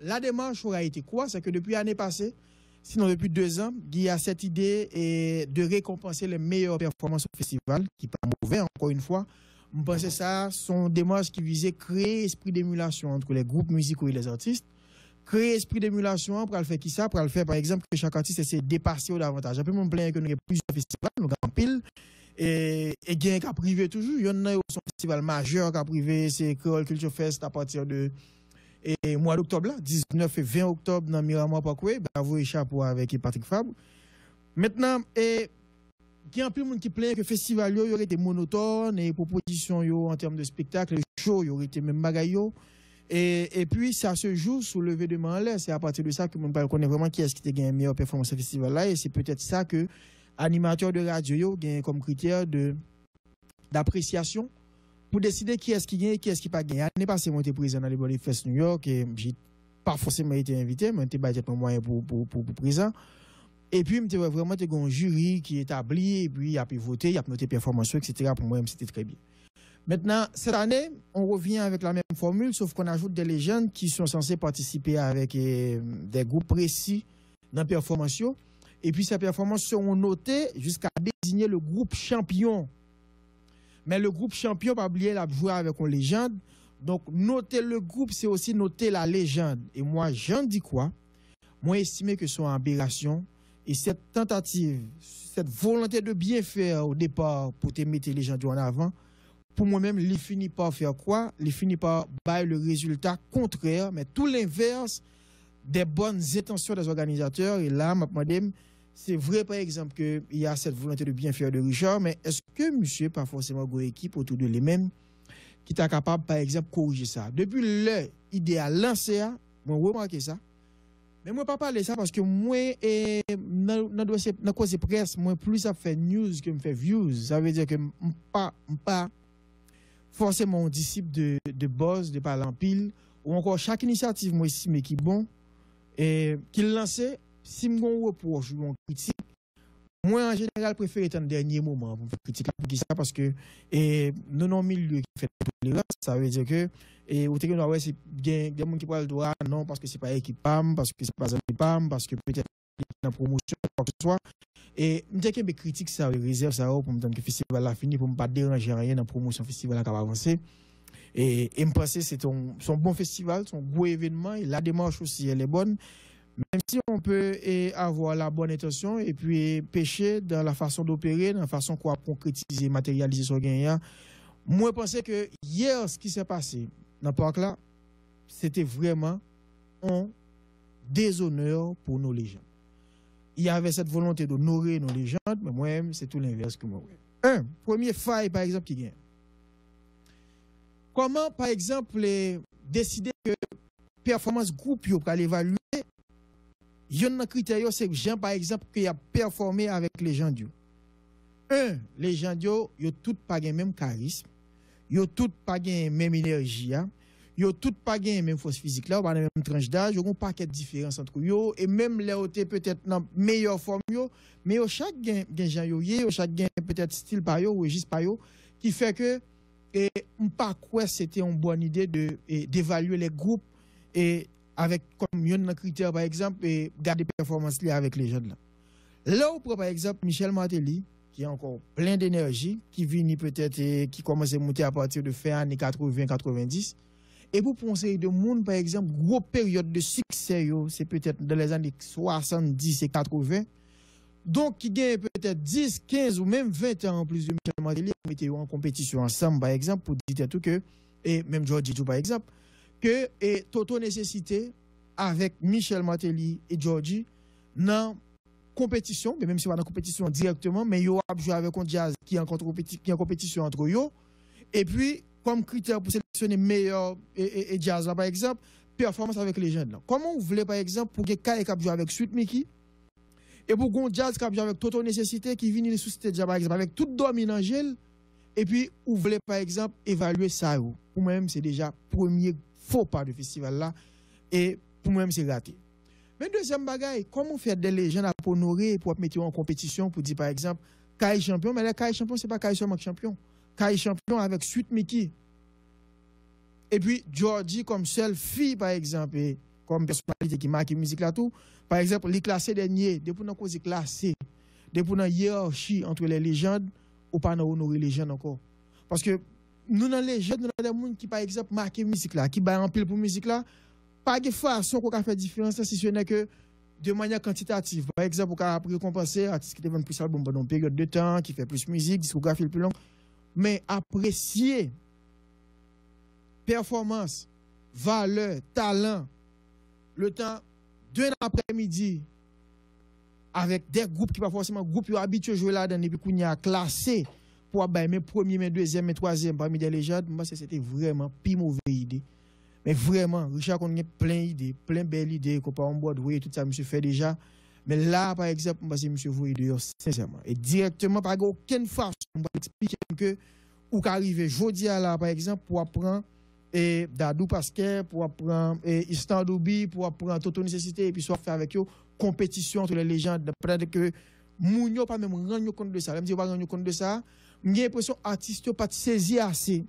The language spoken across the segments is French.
la démarche aura été quoi? C'est que depuis l'année passée, sinon depuis 2 ans, il y a cette idée de récompenser les meilleures performances au festival, qui n'est pas mauvais, encore une fois. Je pense que ça sont des démarches qui visaient créer esprit d'émulation entre les groupes musicaux et les artistes. Créer esprit d'émulation pour le faire qui ça? Pour le faire, par exemple, que chaque artiste essaie de dépasser davantage. Après, mon plaint que nous avons plusieurs festivals, nous avons pile. Et il y a un cas privé toujours. Il y en a un festival majeur, cas privé, c'est Creole Culture Fest à partir de mois d'octobre, 19 et 20 octobre dans Miramar Parkway. Bravo et chapeau avec Patrick Fabre. Maintenant, il y a un peu de monde qui plaint que le festival y aurait été monotone et les propositions en termes de spectacle, les shows y aurait été même bagaille. Et puis, ça se joue sous le lever de main en l'air. C'est à partir de ça que on connaît vraiment qui est-ce qui a gagné une meilleure performance au festival-là. Et c'est peut-être ça que animateur de radio gagne comme critère d'appréciation pour décider qui est-ce qui gagne et qui est-ce qui pas gagne. L'année passée, moi, j'étais présent dans les Body Fest New York et j'ai pas forcément été invité, mais j'étais budget pour moyen pour présent. Et puis, j'étais vraiment un jury qui est établi, et puis il a pu voter, il a noté performance, etc. Pour moi, c'était très bien. Maintenant, cette année, on revient avec la même formule, sauf qu'on ajoute des légendes qui sont censées participer avec des groupes précis dans la performance. Et puis, ces performances seront notées jusqu'à désigner le groupe champion. Mais le groupe champion, pas oublier, il a joué avec une légende. Donc, noter le groupe, c'est aussi noter la légende. Et moi, j'en dis quoi? Moi, estimé que c'est une aberration. Et cette tentative, cette volonté de bien faire au départ pour te mettre les gens en avant, pour moi-même, il finit par faire quoi? Il finit par bailler le résultat contraire, mais tout l'inverse des bonnes intentions des organisateurs. Et là, madame, c'est vrai, par exemple, qu'il y a cette volonté de bien faire de Richard, mais est-ce que monsieur, pas forcément une équipe autour de lui-même, qui est capable, par exemple, de corriger ça? Depuis l'idéal lancé, moi, remarquez ça. Mais moi, pas parler ça parce que moi, dans la cause presse, moi, plus ça fait news que me fait views. Ça veut dire que je ne suis pas forcément un disciple de boss, de parler en pile, ou encore chaque initiative, moi, ici, mais qui est bon, et qui lance, si je me reproche ou on critique, moi, en général, préfère être en dernier moment pour faire critique pour ça, parce que nous avons un milieu qui fait tolérance, ça veut dire que, ou t'es que c'est des gens qui parlent le droit, non, parce que c'est pas équipe PAM, parce que c'est pas un PAM, parce que peut-être dans la promotion, quoi que ce soit. Et je dis que mes critiques, ça réserve ça pour me dire que le festival a fini, pour ne pas déranger rien dans la promotion festival qui va avancer. Et je pense que c'est un bon festival, c'est un gros événement, et la démarche aussi, elle est bonne. Même si on peut avoir la bonne intention et puis pécher dans la façon d'opérer, dans la façon qu'on va concrétiser, matérialiser son gain. Moi, je pensais que hier, ce qui s'est passé dans le parc là, c'était vraiment un déshonneur pour nos légendes. Il y avait cette volonté d'honorer nos légendes, mais moi-même, c'est tout l'inverse que moi. Premier faille, par exemple, qui gagne. Comment, par exemple, décider que performance groupe pour l'évaluer? Il y a un critère, c'est que Jean, par exemple, qui a performé avec les gens. Les gens, ils n'ont tous pas le même charisme, ils n'ont tous pas la même énergie, ils n'ont tous pas la même force physique, là, pas la même tranche d'âge, ils n'ont pas de différence entre eux, et même les autres peut-être dans la meilleure forme, mais chaque gens, chaque peut-être style par eux, ou juste par eux, qui fait que, pas quoi c'était une bonne idée d'évaluer les groupes et avec comme un critère par exemple et garder performance avec les jeunes là. Là où par exemple Michel Martelly qui a encore plein d'énergie qui vient peut-être qui commence à monter à partir de fin années 80-90 et pour penser de monde par exemple gros période de succès c'est peut-être dans les années 70 et 80 donc qui gagne peut-être 10, 15 ou même 20 ans en plus de Michel Martelly mettez en compétition ensemble par exemple pour dire tout que et même Georgie par exemple que Toto Nécessité avec Michel Martelly et Georgie dans compétition, mais même si on va dans compétition directement, mais ils ont joué avec un jazz qui est en compétition entre eux. Et puis, comme critère pour sélectionner meilleur et jazz, là, par exemple, performance avec les jeunes. Là. Comment vous voulez, par exemple, pour que Kai qui joue avec Sweet Mickey et pour qu'on jazz qui joue avec Toto Nécessité qui vient de sous stage, par exemple, avec tout dominant gel, et puis vous voulez, par exemple, évaluer ça. Pour moi-même, c'est déjà premier faux pas de festival là et pour moi-même c'est raté. Mais deuxième bagaille, comment faire des légendes pour honorer pour mettre en compétition pour dire par exemple Kai champion, mais là Kai champion c'est pas Kai seulement champion. Kai champion avec Sweet Mickey. Et puis Georgie comme seule fille par exemple comme personnalité qui marque la musique là tout. Par exemple, les classés derniers, depuis qu'on cause classé, depuis qu'on hiérarchie entre les légendes, ou pas honorer les légendes encore. Parce que nous dans les légendes, nous avons des gens qui par exemple marquent la musique là, qui bat en pile pour musique là, pas de façon qu'on a fait différence si ce n'est que de manière quantitative. Par exemple, on a récompensé artiste qui devient plus album pendant une période de temps, qui fait plus musique, discographie plus longue, mais apprécier performance, valeur, talent, le temps d'un après-midi avec des groupes qui pas forcément groupes habitués à jouer là-dedans et puis qu'on y a classé pour avoir mes premiers, mes deuxièmes, mes troisièmes parmi des légendes, moi c'était vraiment pire mauvaise idée. Mais vraiment, Richard, on a plein d'idées, plein de belles idées, qu'on peut en Broadway, tout ça, monsieur fait déjà. Mais là, par exemple, c'est monsieur Voyer dehors, sincèrement. Et directement, par aucune façon, on va expliquer que, ou qu'arriver jeudi à là, par exemple, pour apprendre Dadou Pasquet, pour apprendre Istandoubi, pour apprendre Toto Nécessité, et puis soit faire avec eux compétition entre les légendes. Peut-être que Mounio pas même rendre compte de ça. Même si pas rendre compte de ça, j'ai l'impression que l'artiste n'a pas saisi assez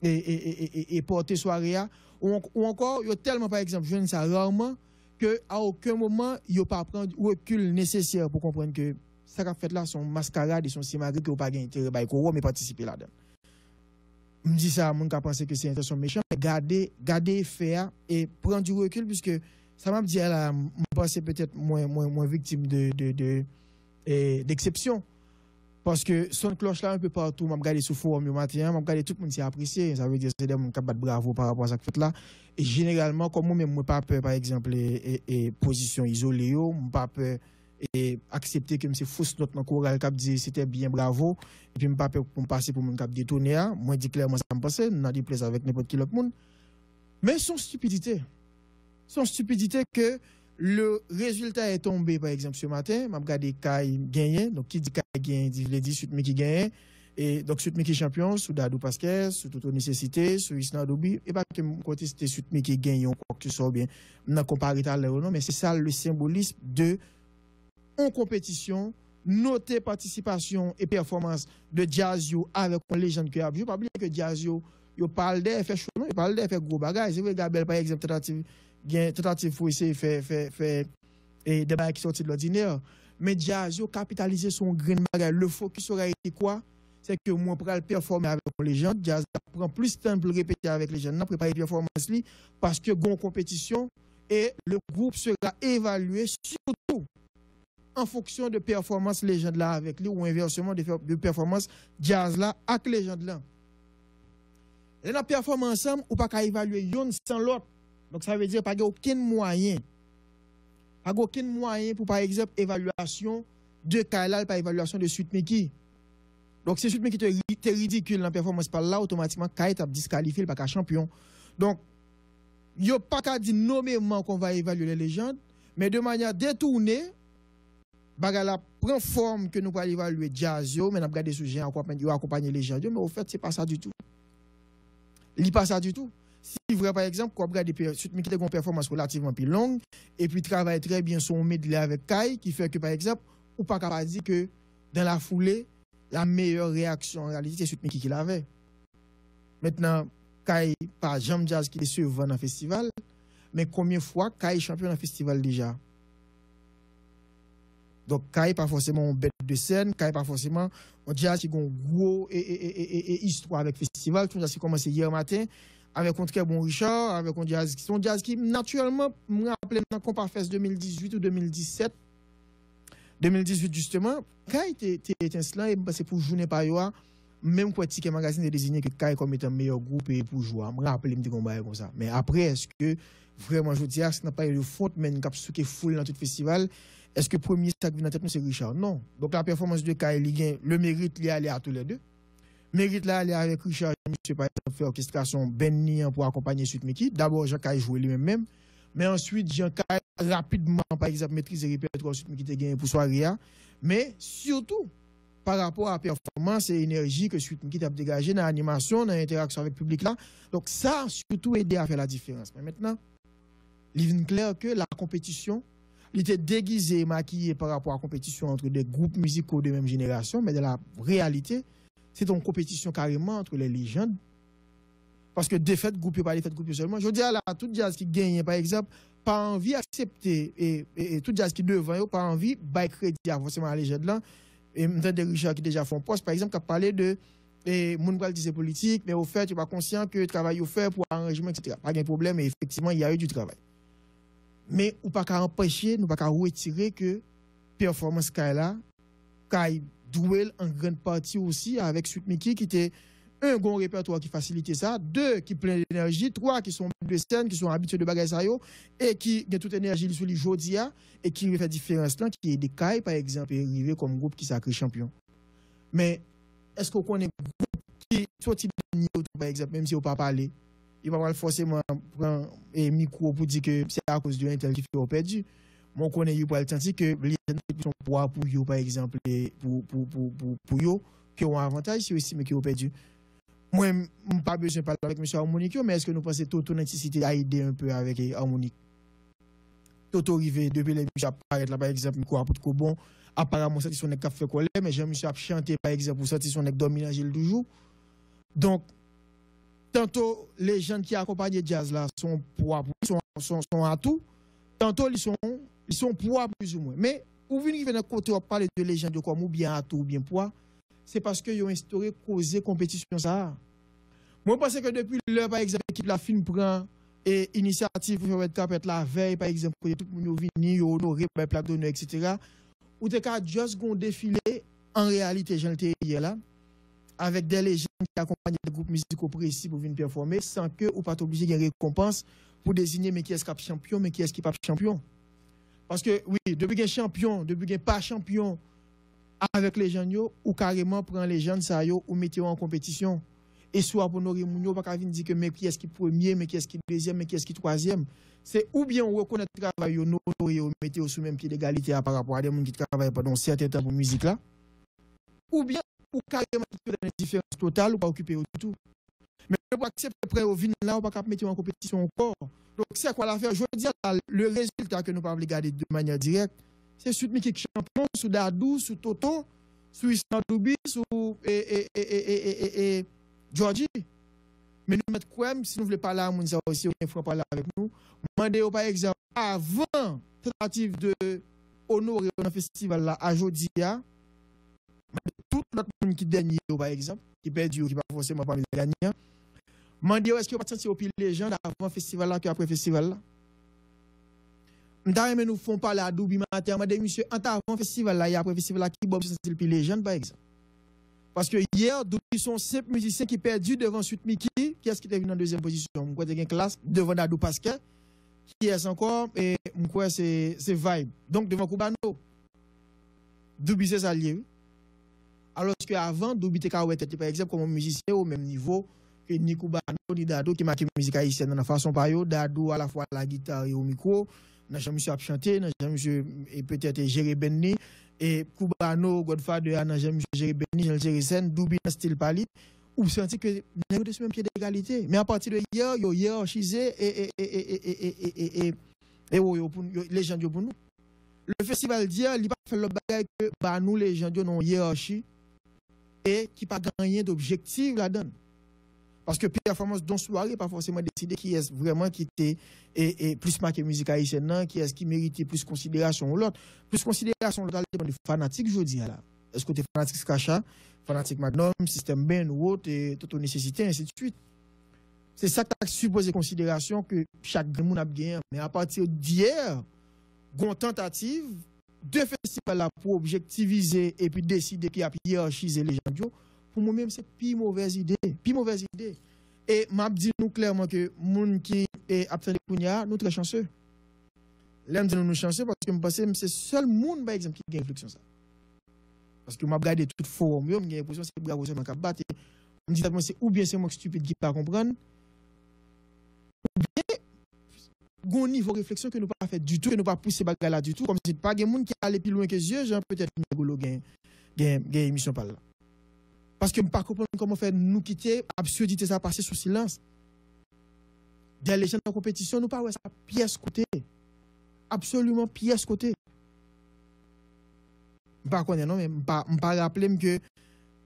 et porter soirée. Ou encore, il y a tellement, par exemple, je ne sais rarement, qu'à aucun moment, il n'y a pas prendre le recul nécessaire pour comprendre que ça qu'a fait là, son mascarade et son simagré, qui n'a pas intérêt, mais participer là-dedans. Je me dis ça, mon cas pense que c'est une intention méchante, mais garder, faire et prendre du recul, puisque ça m'a dit là, je pense peut-être moins victime d'exception. Parce que son cloche là un peu partout, m'a regardé sous forum le matin, m'a regardé tout le monde s'est apprécié, ça veut dire c'est des gens qui battent bravo par rapport à ça fait là. Et généralement comme moi-même moi pas peur par exemple et position isolée, moi pas peur et accepter que c'est fausse note dans choral qui dit c'était bien bravo et puis pas peur pour passer pour mon cap détourner, moi dis clairement ça me passe, n'a des plaisir avec n'importe qui l'autre monde. Mais son stupidité que le résultat est tombé, par exemple, ce matin. Je regardé Kai gagné. Donc, qui dit Kai gagné, il dit Sutmi qui gagne. Et donc, Sutmi qui est champion, sous Dadou Pasquet, sous Toto Nécessité, sous Isna Doubi. Et pas que côté c'était Sutmi qui gagne, on croit que tu sors bien. On a comparé à l'heure, non, mais c'est ça le symbolisme de en compétition, noter participation et performance de Jazzio avec une légende qui a vu. Pas oublier que Jazzio, il parle d'effet chaud, il parle d'effet gros bagages. C'est vrai, Gabel, par exemple, tentative pour essayer de faire des bagages qui sortent de l'ordinaire. Mais Jazzio capitaliser son grain de bagage. Le focus aurait été quoi? C'est que moi, pour performer avec les gens, Jazz prend plus de temps pour le répéter avec les gens, préparer la performance parce que bon compétition et le groupe sera évalué surtout en fonction de performance légende là avec lui ou inversement de performance Jazz là avec légende là. Et la performance ensemble ou pas qu'à évaluer yon sans l'autre. Donc ça veut dire pas aucun moyen. Pas aucun moyen pour par exemple évaluation de Kailal par évaluation de Sutmiki. Donc si Sutmiki était ridicule dans la performance par là automatiquement Kai t'a disqualifié pas qu'à champion. Donc yo pas qu'à dire nommément qu'on va évaluer les légendes, mais de manière détournée bagala prend forme que nous allons évaluer Jazzio, mais nous regarder ce genre accompagner les gens, mais au fait c'est pas ça du tout. Il n'est pas ça du tout. Si vrai par exemple, qu'on regarde des Sutmi qui a une performance relativement plus longue et puis travaille très bien son medley avec Kai qui fait que par exemple, ou pas capable de dire que dans la foulée, la meilleure réaction en réalité c'est Sutmi qui l'avait. Maintenant, Kai pas Jam Jazz qui est suivant dans le festival, mais combien de fois Kai est champion dans le festival déjà? Donc, Kai pas forcément un bête de scène, Kai pas forcément un jazz qui a une grosse histoire avec le festival. Tout ça, c'est commencé hier matin avec un très bon Richard, avec un jazz qui naturellement me rappelle dans Compafest 2018 ou 2017. 2018 justement, Kai était étincelant et c'est pour journée par jour. Même quand Ticket Magazine a désigné que Kai comme étant meilleur groupe et pour jouer, je me rappelle me comme ça. Mais après, est-ce que vraiment je dis ce n'a pas eu de faute, mais une capsule foule dans tout le festival? Est-ce que le premier sac vient en tête, c'est Richard? Non. Donc la performance de Kai, le mérite lui aller à tous les deux. Mérite là aller avec Richard, monsieur par exemple faire orchestration Benny pour accompagner Sutmiki. D'abord Jean Kai jouer lui-même, mais ensuite Jean Kai rapidement par exemple maîtriser le répertoire Sutmiki qui gagné pour soirée, mais surtout par rapport à la performance et énergie que Sutmiki a dégagé dans l'animation, dans l'interaction avec le public là. Donc ça a surtout aidé à faire la différence. Mais maintenant, il est clair que la compétition il était déguisé et maquillé par rapport à la compétition entre des groupes musicaux de même génération, mais dans la réalité, c'est une compétition carrément entre les légendes. Parce que défaite groupe pas défaite groupe seulement. Je dis à là tout jazz qui gagne par exemple pas envie d'accepter et tout jazz qui devant pas envie bail crédit forcément à légende là et m'entend des Richard qui déjà font poste par exemple qui a parlé de et moun pral dire politique mais au fait tu pas conscient que travail au fait pour arrangement etc. Pas de problème et effectivement il y a eu du travail. Mais ou pas qu'à empêcher nous pas qu'à retirer que performance là Kai doué en grande partie aussi avec Sweet Mickey qui était un bon répertoire qui facilitait ça, deux qui plein d'énergie, trois qui sont de scène, qui sont habitués de bagages ça et qui ont toute énergie sur les jodia et qui fait différence là qui est des Kai par exemple arrivé comme groupe qui sacré champion. Mais est-ce qu'on connaît groupe qui soit type de niveau par exemple même si on pas parler, il va pas forcément prendre un micro pour dire que c'est à cause de un tel qui fait perdu. Moi connais you pour sentir que les gens sont pour you par exemple pour you qui ont un avantage c'est aussi mais qui ont perdu. Moi, je n'ai pas besoin de parler avec M. Harmonique, mais est-ce que nous pensons que Toto nécessité à aider un peu avec Harmonique? Toto arrivé depuis les musiques apparaître là, par exemple, quoi, pour bon, apparemment, ça, son café collé, mais j'aime M. chanter, par exemple, pour ça, son dominant Gilles toujours. Donc, tantôt, les gens qui accompagnent jazz là sont poids, sont à tout, tantôt, ils sont poids plus ou moins. Mais, où venez de côté, on parle de légendes comme ou bien à tout, ou bien poids. C'est parce qu'ils ont instauré, causé compétition ça. Moi, je pense que depuis l'heure, par exemple, l'équipe la film prend et initiative pour faire capette la veille, par exemple, pour tout le monde venir, honorer, plaque d'honneur, etc. Ou t'es qu'à juste gon défilé, en réalité, j'en étais hier là, avec des légendes qui accompagnent des groupes musicaux précis pour venir performer, sans que ou pas obligé de récompense pour désigner mais qui est-ce qui est champion, mais qui est-ce qui n'est pas champion. Parce que, oui, depuis qu'il y a champion, depuis qu'il n'y a pas champion, avec les gens ou carrément prend les gens ça yo ou mettez en compétition et soit pour honorer moun yo pas venir dire que mais qui est-ce qui premier mais qui est-ce qui deuxième mais qui est-ce qui troisième c'est ou bien on reconnaît le travail yo honorer ou mettez au sous même pied d'égalité par rapport à des gens qui travaillent pendant un certain temps pour musique là ou bien ou carrément une différence totale ou pas occuper du tout mais on pas accepter près au vin là on pas mettre en compétition encore donc c'est quoi l'affaire je veux dire le résultat que nous pas regarder de manière directe. C'est Sweet Mickey champion, sous Dadou, sous Toto, sous Ismail Doubi, sous Georgie. Mais nous mettons quoi, si nous voulons parler à Mounsa aussi, il faut parler avec nous. Demandez par exemple, avant tentative de honorer un festival là, à Jodia, tout l'autre monde qui dernier, par exemple, qui perdu, qui pas forcément parmi les gagnants, demandez est-ce qu'il y a pas senti au pile les gens avant le festival là, qu'après le festival là. Nous font parler à Doubi matin, madame, monsieur, en avant le festival là, et après le festival là, qui bob sentir puis les jeunes, par exemple. Parce que hier, Doubi sont 5 musiciens qui perdus devant Sweet Mickey, qui est-ce qui était venu en deuxième position? Je crois que c'est une classe devant Dadou Pascal, qui est encore, et je crois que c'est Vibe. Donc devant Koubano, Doubi c'est ça lié. Alors qu'avant, Doubi était par exemple comme un musicien au même niveau que ni Koubano, ni Dadou, qui marque la musique haïtienne dans la façon par eux, Dadou à la fois la guitare et au micro. N'a jamais su chanter, n'a jamais su et peut-être gérer Benny et Koubano, Godfather, n'a jamais su gérer Benny, j'ai géré scène, Doubi dans style pali, ou senti que nous sommes sur même pied d'égalité. Mais à partir de hier, yo hiérarchisé et les gens pour nous. Le festival d'hier, il pas fait le bagage que bah nous les gens non hiérarchie et qui pas gagné d'objectif là-dedans. Parce que performance dans soirée pas forcément décider qui est vraiment qui était et plus marqué musique haïtienne qui est-ce qui méritait plus considération ou l'autre plus considération l'autre dépend de fanatique je dis là est-ce que tu es fanatique Skacha fanatique Magnum système Ben ou autre et toute nécessité ainsi de suite c'est ça que tu as supposé considération que chaque monde a gagné mais à partir d'hier gon tentative de festival là pour objectiviser et puis décider qui a hiérarchiser les gens pour moi-même, c'est pire mauvaise idée. Et m'a dit nous clairement que moun qui est absent de Kounia, nous très chanceux. L'aime dit nous chanceux parce que je pense que c'est seul monde par exemple qui gagne réflexion ça. Parce que m'a regardé tout forum, j'ai l'impression c'est bravo seulement qui battre. On dit c'est ou bien c'est moi stupide qui pas comprendre. Ou bien gon niveau réflexion que nous pas fait du tout, que nous pas pousser bagarre là du tout comme si pas des monde qui aller plus loin que yeux, genre peut-être gain émission par là. Parce que je ne comprends pas comment faire nous quitter, absurdité ça passer sous silence. Des légendes en compétition, nous ne parlons pas pièce côté. Absolument pièce côté. Je ne connais pas, mais je ne pas rappeler que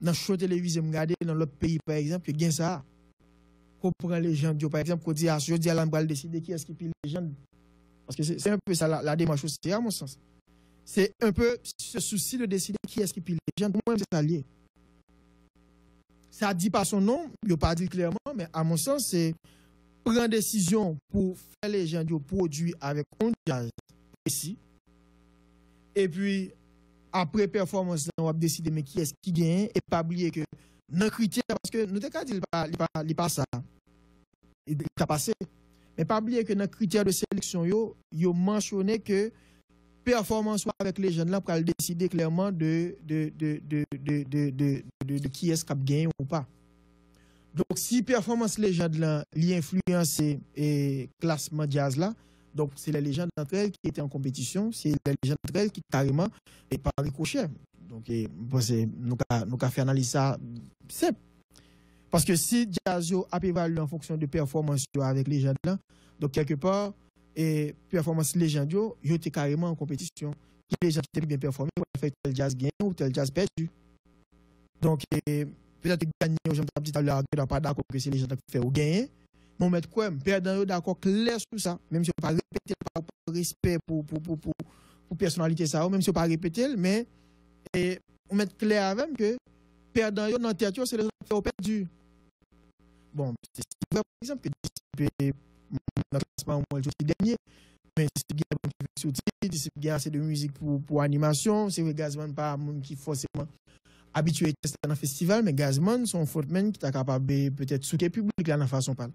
dans le show télévisé, je regarde dans l'autre pays, par exemple, il y a ça. qu'on prend les gens, par exemple, qu'on dit, ah, je dis à l'ambral décider qui est-ce qui pile les gens. Parce que c'est un peu ça la démarche aussi, à mon sens. C'est un peu ce souci de décider qui est-ce qui pile les gens. Pour moi, c'est allié. Ça ne dit pas son nom, il n'a pas dit clairement, mais à mon sens, c'est prendre décision pour faire les gens produire avec un jazz précis. Et puis, après performance, on va décider mais qui est-ce qui gagne et pas oublier que nos critères, parce que nous avons dit qu'il pas ça. Il a passé. Mais pas oublier que dans les critères de sélection, ils ont mentionné que performance avec les jeunes là pour décider clairement de qui est-ce qui a gagné ou pas. Donc, si performance les jeunes là, l'influence et classement jazz là, donc c'est les légendes d'entre elles qui étaient en compétition, c'est les légendes d'entre elles qui carrément et par ricochet. Donc, nous avons fait analyse ça simple. Parce que si Jazz a évalué en fonction de performance avec les légendes là, donc quelque part, et performance légendaire, ils étaient carrément en compétition. Qui les gens qui étaient bien performés, ils fait tel jazz gagné ou tel jazz perdu. Donc, peut-être gagner, je me dis tout à l'heure, pas d'accord que c'est les gens qui font ou gagner. Mais on met quoi? Perdant d'accord clair sur ça, même si on ne pas répéter par respect pour personnalité ça, même si on ne pas répéter, mais on met clair avec que perdant dans la tête, c'est les gens qui font perdu. Bon, c'est vrai, par exemple, que dans le classement, moi, je suis dernier, mais c'est bien c'est bien assez de musique pour animation, c'est vrai, Gazman, pas un monde qui forcément habitué à tester dans le festival, mais Gazman, son footman qui est capable peut-être souquer public là dans la façon parle.